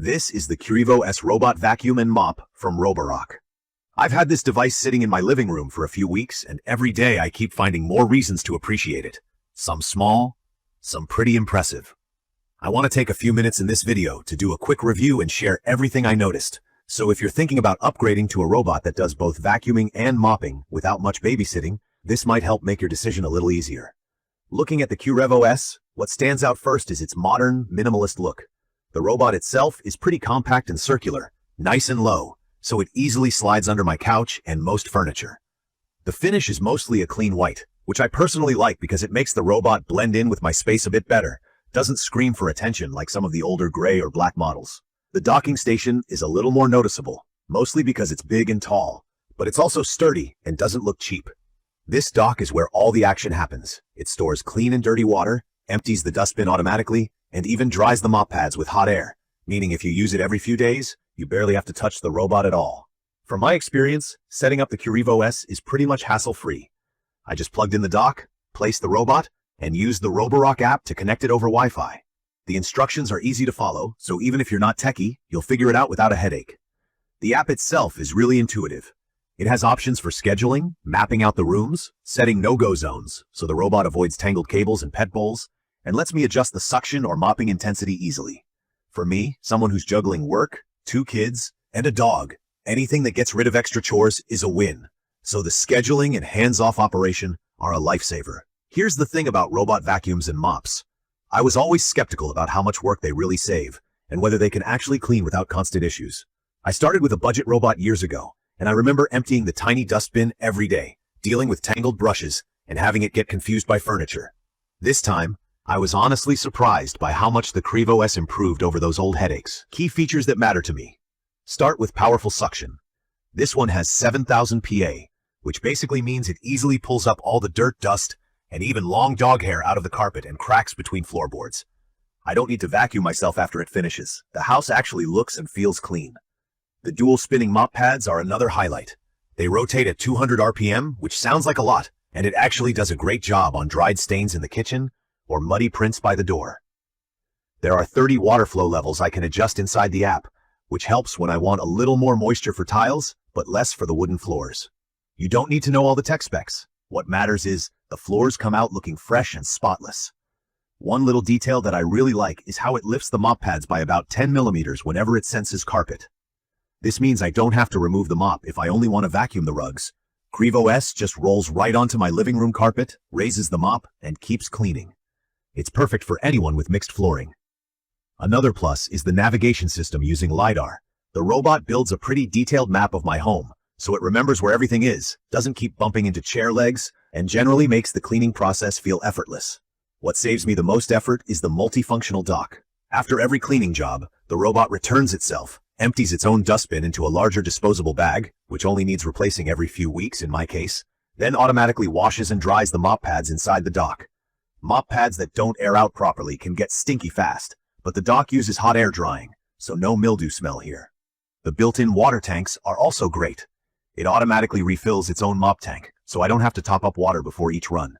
This is the Qrevo S robot vacuum and mop from Roborock. I've had this device sitting in my living room for a few weeks, and every day I keep finding more reasons to appreciate it. Some small, some pretty impressive. I want to take a few minutes in this video to do a quick review and share everything I noticed. So if you're thinking about upgrading to a robot that does both vacuuming and mopping without much babysitting, this might help make your decision a little easier. Looking at the Qrevo S, what stands out first is its modern, minimalist look. The robot itself is pretty compact and circular, nice and low, so it easily slides under my couch and most furniture. The finish is mostly a clean white, which I personally like because it makes the robot blend in with my space a bit better, doesn't scream for attention like some of the older gray or black models. The docking station is a little more noticeable, mostly because it's big and tall, but it's also sturdy and doesn't look cheap. This dock is where all the action happens. It stores clean and dirty water, empties the dustbin automatically, and even dries the mop pads with hot air, meaning if you use it every few days, you barely have to touch the robot at all. From my experience, setting up the Qrevo S is pretty much hassle-free. I just plugged in the dock, placed the robot, and used the Roborock app to connect it over Wi-Fi. The instructions are easy to follow, so even if you're not techie, you'll figure it out without a headache. The app itself is really intuitive. It has options for scheduling, mapping out the rooms, setting no-go zones, so the robot avoids tangled cables and pet bowls, and lets me adjust the suction or mopping intensity easily. For me, someone who's juggling work, 2 kids, and a dog, anything that gets rid of extra chores is a win. So the scheduling and hands-off operation are a lifesaver. Here's the thing about robot vacuums and mops. I was always skeptical about how much work they really save, and whether they can actually clean without constant issues. I started with a budget robot years ago, and I remember emptying the tiny dustbin every day, dealing with tangled brushes, and having it get confused by furniture. This time, I was honestly surprised by how much the Qrevo S improved over those old headaches. Key features that matter to me. Start with powerful suction. This one has 7,000 PA, which basically means it easily pulls up all the dirt, dust, and even long dog hair out of the carpet and cracks between floorboards. I don't need to vacuum myself after it finishes. The house actually looks and feels clean. The dual spinning mop pads are another highlight. They rotate at 200 RPM, which sounds like a lot, and it actually does a great job on dried stains in the kitchen or muddy prints by the door. There are 30 water flow levels I can adjust inside the app, which helps when I want a little more moisture for tiles, but less for the wooden floors. You don't need to know all the tech specs. What matters is the floors come out looking fresh and spotless. One little detail that I really like is how it lifts the mop pads by about 10 millimeters whenever it senses carpet. This means I don't have to remove the mop if I only want to vacuum the rugs. Qrevo S just rolls right onto my living room carpet, raises the mop, and keeps cleaning. It's perfect for anyone with mixed flooring. Another plus is the navigation system using LiDAR. The robot builds a pretty detailed map of my home, so it remembers where everything is, doesn't keep bumping into chair legs, and generally makes the cleaning process feel effortless. What saves me the most effort is the multifunctional dock. After every cleaning job, the robot returns itself, empties its own dustbin into a larger disposable bag, which only needs replacing every few weeks in my case, then automatically washes and dries the mop pads inside the dock. Mop pads that don't air out properly can get stinky fast, but the dock uses hot air drying, so no mildew smell here. The built-in water tanks are also great. It automatically refills its own mop tank, so I don't have to top up water before each run.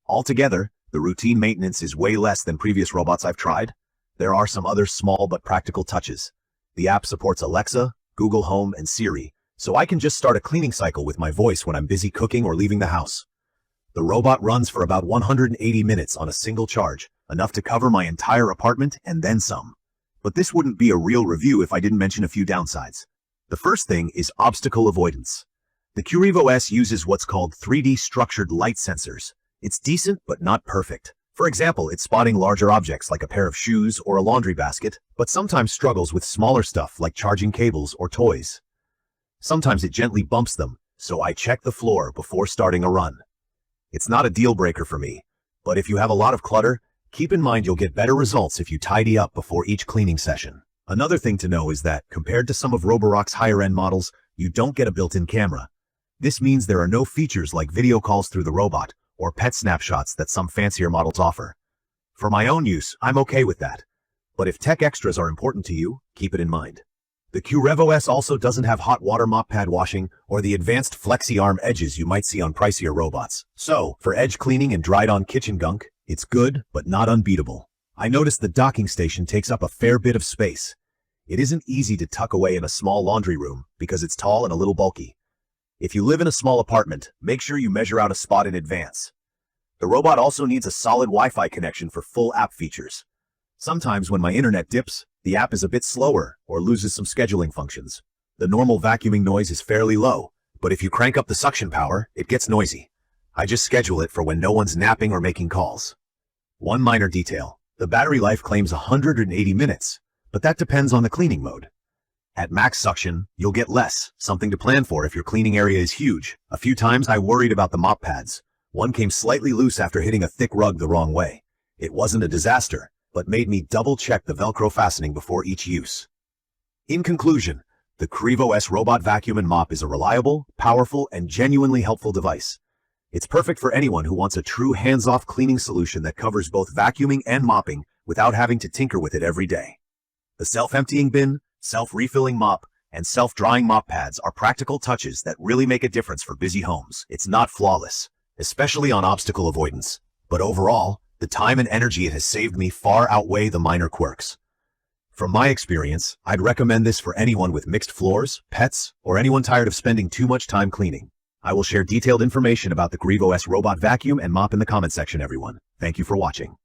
Altogether, the routine maintenance is way less than previous robots I've tried. There are some other small but practical touches. The app supports Alexa, Google Home, and Siri, so I can just start a cleaning cycle with my voice when I'm busy cooking or leaving the house. The robot runs for about 180 minutes on a single charge, enough to cover my entire apartment and then some. But this wouldn't be a real review if I didn't mention a few downsides. The first thing is obstacle avoidance. The Qrevo S uses what's called 3D structured light sensors. It's decent, but not perfect. For example, it's spotting larger objects like a pair of shoes or a laundry basket, but sometimes struggles with smaller stuff like charging cables or toys. Sometimes it gently bumps them, so I check the floor before starting a run. It's not a deal breaker for me, but if you have a lot of clutter, keep in mind you'll get better results if you tidy up before each cleaning session. Another thing to know is that, compared to some of Roborock's higher-end models, you don't get a built-in camera. This means there are no features like video calls through the robot, or pet snapshots that some fancier models offer. For my own use, I'm okay with that. But if tech extras are important to you, keep it in mind. The Qrevo S also doesn't have hot water mop pad washing or the advanced flexi arm edges you might see on pricier robots. So, for edge cleaning and dried-on kitchen gunk, it's good, but not unbeatable. I noticed the docking station takes up a fair bit of space. It isn't easy to tuck away in a small laundry room because it's tall and a little bulky. If you live in a small apartment, make sure you measure out a spot in advance. The robot also needs a solid Wi-Fi connection for full app features. Sometimes when my internet dips, the app is a bit slower or loses some scheduling functions. The normal vacuuming noise is fairly low, but if you crank up the suction power, it gets noisy. I just schedule it for when no one's napping or making calls. One minor detail. The battery life claims 180 minutes, but that depends on the cleaning mode. At max suction, you'll get less, something to plan for if your cleaning area is huge. A few times I worried about the mop pads. One came slightly loose after hitting a thick rug the wrong way. It wasn't a disaster, but made me double-check the Velcro fastening before each use. In conclusion, the Qrevo S robot vacuum and mop is a reliable, powerful, and genuinely helpful device. It's perfect for anyone who wants a true hands-off cleaning solution that covers both vacuuming and mopping without having to tinker with it every day. The self-emptying bin, self-refilling mop, and self-drying mop pads are practical touches that really make a difference for busy homes. It's not flawless, especially on obstacle avoidance, but overall, the time and energy it has saved me far outweigh the minor quirks. From my experience, I'd recommend this for anyone with mixed floors, pets, or anyone tired of spending too much time cleaning. I will share detailed information about the Qrevo S robot vacuum and mop in the comment section, everyone. Thank you for watching.